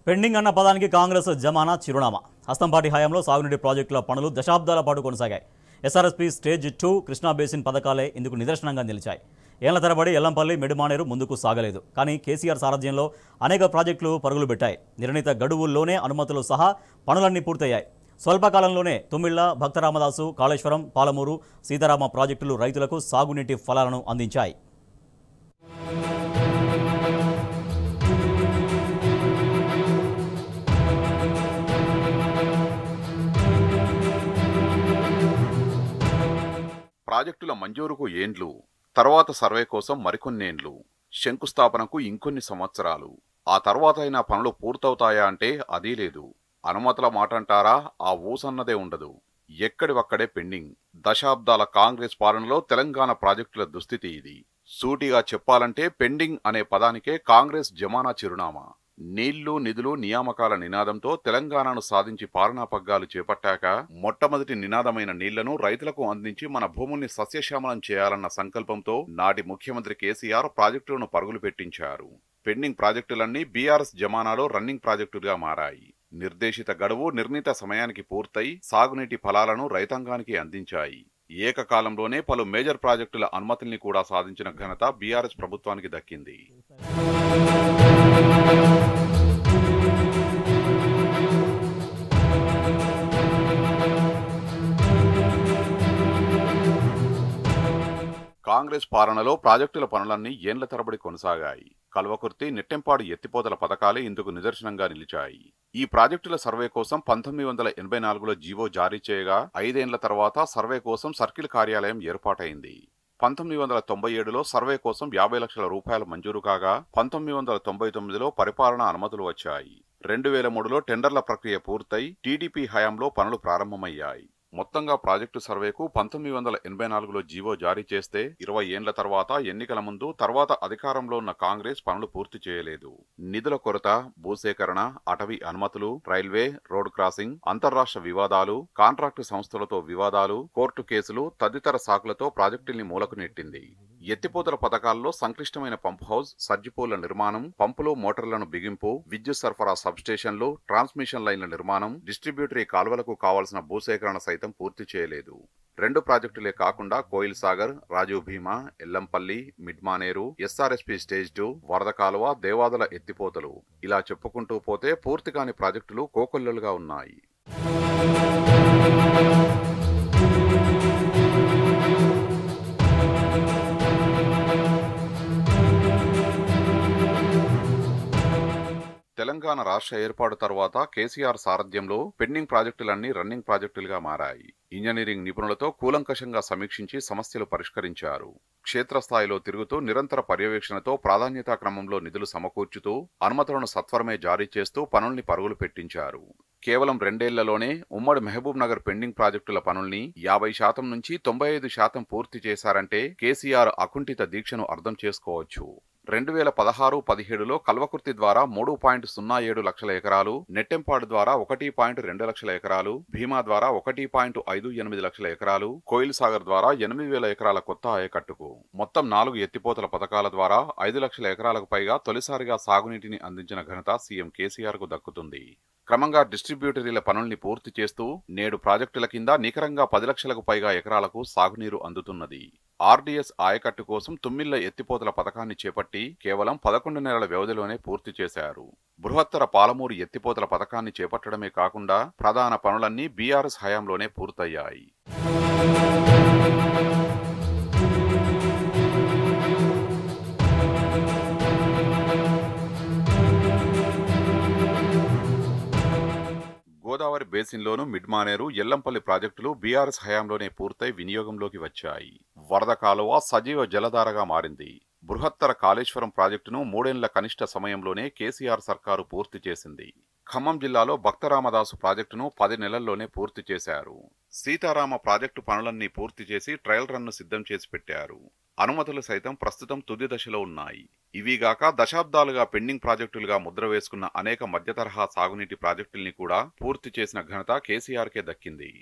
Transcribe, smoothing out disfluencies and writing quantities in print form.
Pending అన్న పదానికి కాంగ్రెస్ జమానా చిరునామా. హస్తంపాటి హయాంలో సాగునీటి ప్రాజెక్టుల పనులు దశాబ్దాల పాటు కొనసాగాయి. ఎస్ఆర్ఎస్పీ స్టేజ్ 2 కృష్ణా బేసిన్ పథకాలే ఇందుకు నిదర్శనంగా నిలిచాయి. ఏళ్ల తరబడి ఎల్లంపల్లి మిడిమానేరు ముందుకు సాగలేదు. కానీ కేసీఆర్ సారథ్యంలో అనేక ప్రాజెక్టులు పరుగులు పెట్టాయి. నిర్ణీత గడువుల్లోనే అనుమతులు సహా పనులన్నీ పూర్తయ్యాయి. స్వల్పకాలంలోనే తుమ్మిళ్ల, భక్తరామదాసు, కాళేశ్వరం, పాలమూరు, సీతారామ ప్రాజెక్టులు రైతులకు సాగునీటి ఫలాలను అందించాయి. ప్రాజెక్టుల మంజూరుకు ఏండ్లు, తర్వాత సర్వే కోసం మరికొన్నేండ్లు, శంకుస్థాపనకు ఇంకొన్ని సంవత్సరాలు. ఆ తర్వాత అయినా పనులు పూర్తవుతాయా అంటే అదీ లేదు. అనుమతుల మాటంటారా, ఆ ఊసన్నదే ఉండదు. ఎక్కడివక్కడే పెండింగ్. దశాబ్దాల కాంగ్రెస్ పాలనలో తెలంగాణ ప్రాజెక్టుల దుస్థితి ఇది. సూటిగా చెప్పాలంటే పెండింగ్ అనే పదానికే కాంగ్రెస్ జమానా చిరునామా. నీళ్లు, నిధులు, నియామకాల నినాదంతో తెలంగాణను సాధించి పాలనా పగ్గాలు చేపట్టాక మొట్టమొదటి నినాదమైన నీళ్లను రైతులకు అందించి మన భూముల్ని సస్యశ్యామలం చేయాలన్న సంకల్పంతో నాటి ముఖ్యమంత్రి కేసీఆర్ ప్రాజెక్టులను పరుగులు పెట్టించారు. పెండింగ్ ప్రాజెక్టులన్నీ బీఆర్ఎస్ జమానాలో రన్నింగ్ ప్రాజెక్టులుగా మారాయి. నిర్దేశిత గడువు నిర్ణీత సమయానికి పూర్తయి సాగునీటి ఫలాలను రైతాంగానికి అందించాయి. ఏకకాలంలోనే పలు మేజర్ ప్రాజెక్టుల అనుమతుల్ని కూడా సాధించిన ఘనత బీఆర్ఎస్ ప్రభుత్వానికి దక్కింది. కాంగ్రెస్ పాలనలో ప్రాజెక్టుల పనులన్నీ ఏండ్ల తరబడి కొనసాగాయి. కల్వకుర్తి, నెట్టెంపాడు ఎత్తిపోతల పథకాలే ఇందుకు నిదర్శనంగా నిలిచాయి. ఈ ప్రాజెక్టుల సర్వే కోసం 1984లో జీవో జారీ చేయగా 5 ఏండ్ల తర్వాత సర్వే కోసం సర్కిల్ కార్యాలయం ఏర్పాటైంది. 1997లో సర్వే కోసం 50 లక్షల రూపాయలు మంజూరు కాగా 1999లో పరిపాలనా అనుమతులు వచ్చాయి. 2003లో టెండర్ల ప్రక్రియ పూర్తయి టీడీపీ హయాంలో పనులు ప్రారంభమయ్యాయి. మొత్తంగా ప్రాజెక్టు సర్వేకు 1984లో జీవో జారీ చేస్తే 20 ఏండ్ల తర్వాత ఎన్నికల ముందు తర్వాత అధికారంలో ఉన్న కాంగ్రెస్ పనులు పూర్తి చేయలేదు. నిధుల కొరత, భూసేకరణ, అటవీ అనుమతులు, రైల్వే, రోడ్ క్రాసింగ్, అంతర్రాష్ట్ర వివాదాలు, కాంట్రాక్టు సంస్థలతో వివాదాలు, కోర్టు కేసులు తదితర సాకులతో ప్రాజెక్టుల్ని మూలకు నెట్టింది. ఎత్తిపోతల పథకాల్లో సంక్లిష్టమైన పంప్ హౌస్, సర్జిపోళ్ల నిర్మాణం, పంపులు, మోటార్లను బిగింపు, విద్యుత్ సరఫరా సబ్స్టేషన్లు, ట్రాన్స్మిషన్ లైన్ల నిర్మాణం, డిస్ట్రిబ్యూటరీ కాల్వలకు కావాల్సిన భూసేకరణ సైతం పూర్తి చేయలేదు. 2 ప్రాజెక్టులే కాకుండా కోయిల్ సాగర్, రాజీవ్ భీమా, ఎల్లంపల్లి, మిడ్మానేరు, ఎస్ఆర్ఎస్పీ స్టేజ్ 2, వరద కాలువ, దేవాదుల ఎత్తిపోతలు ఇలా చెప్పుకుంటూ పోతే పూర్తి కాని ప్రాజెక్టులు కోకొల్లలుగా ఉన్నాయి. తెలంగాణ రాష్ట్ర ఏర్పాటు తర్వాత కేసీఆర్ సారథ్యంలో పెండింగ్ ప్రాజెక్టులన్నీ రన్నింగ్ ప్రాజెక్టులుగా మారాయి. ఇంజనీరింగ్ నిపుణులతో కూలంకషంగా సమీక్షించి సమస్యలు పరిష్కరించారు. క్షేత్రస్థాయిలో తిరుగుతూ నిరంతర పర్యవేక్షణతో ప్రాధాన్యతా క్రమంలో నిధులు సమకూర్చుతూ అనుమతులను సత్వరమే జారీ చేస్తూ పనుల్ని పరుగులు పెట్టించారు. కేవలం 2 ఏళ్లలోనే ఉమ్మడి మహబూబ్ నగర్ పెండింగ్ ప్రాజెక్టుల పనుల్ని 50% నుంచి 95% పూర్తి చేశారంటే కేసీఆర్ అకుంఠిత దీక్షను అర్థం చేసుకోవచ్చు. 2016-17లో కల్వకుర్తి ద్వారా 3.07 లక్షల ఎకరాలు, నెట్టెంపాడు ద్వారా 1.2 లక్షల ఎకరాలు, భీమా ద్వారా 1.58 లక్షల ఎకరాలు, కోయిల్ సాగర్ ద్వారా 8,000 ఎకరాల కొత్త ఆయకట్టుకు మొత్తం 4 ఎత్తిపోతల పథకాల ద్వారా 5 లక్షల ఎకరాలకు పైగా తొలిసారిగా సాగునీటిని అందించిన ఘనత సీఎం కేసీఆర్ కు దక్కుతుంది. క్రమంగా డిస్ట్రిబ్యూటరీల పనుల్ని పూర్తి చేస్తూ నేడు ప్రాజెక్టుల కింద నికరంగా 10 లక్షలకు పైగా ఎకరాలకు సాగునీరు అందుతున్నది. ఆర్డీఎస్ ఆయకట్టు కోసం తుమ్మిళ్ల ఎత్తిపోతల పథకాన్ని చేపట్టి కేవలం 11 నెలల వ్యవధిలోనే పూర్తి చేశారు. బృహత్తర పాలమూరు ఎత్తిపోతల పథకాన్ని చేపట్టడమే కాకుండా ప్రధాన పనులన్నీ బీఆర్ఎస్ హయాంలోనే పూర్తయ్యాయి. గోదావరి బేసిన్లోనూ మిడ్మానేరు, ఎల్లంపల్లి ప్రాజెక్టులు బీఆర్ఎస్ హయాంలోనే పూర్తయి వినియోగంలోకి వచ్చాయి. వరద కాలువ సజీవ జలధారగా మారింది. బృహత్తర కాళేశ్వరం ప్రాజెక్టును 3 ఏళ్ల కనిష్ట సమయంలోనే కేసీఆర్ సర్కారు పూర్తి చేసింది. ఖమ్మం జిల్లాలో భక్తరామదాసు ప్రాజెక్టును 10 నెలల్లోనే పూర్తి చేశారు. సీతారామ ప్రాజెక్టు పనులన్నీ పూర్తి చేసి ట్రయల్ రన్ను సిద్ధం చేసి పెట్టారు. అనుమతులు సైతం ప్రస్తుతం తుది దశలో ఉన్నాయి. ఇవిగాక దశాబ్దాలుగా పెండింగ్ ప్రాజెక్టులుగా ముద్ర వేసుకున్న అనేక మధ్యతరహా సాగునీటి ప్రాజెక్టుల్ని కూడా పూర్తి చేసిన ఘనత కేసీఆర్కే దక్కింది.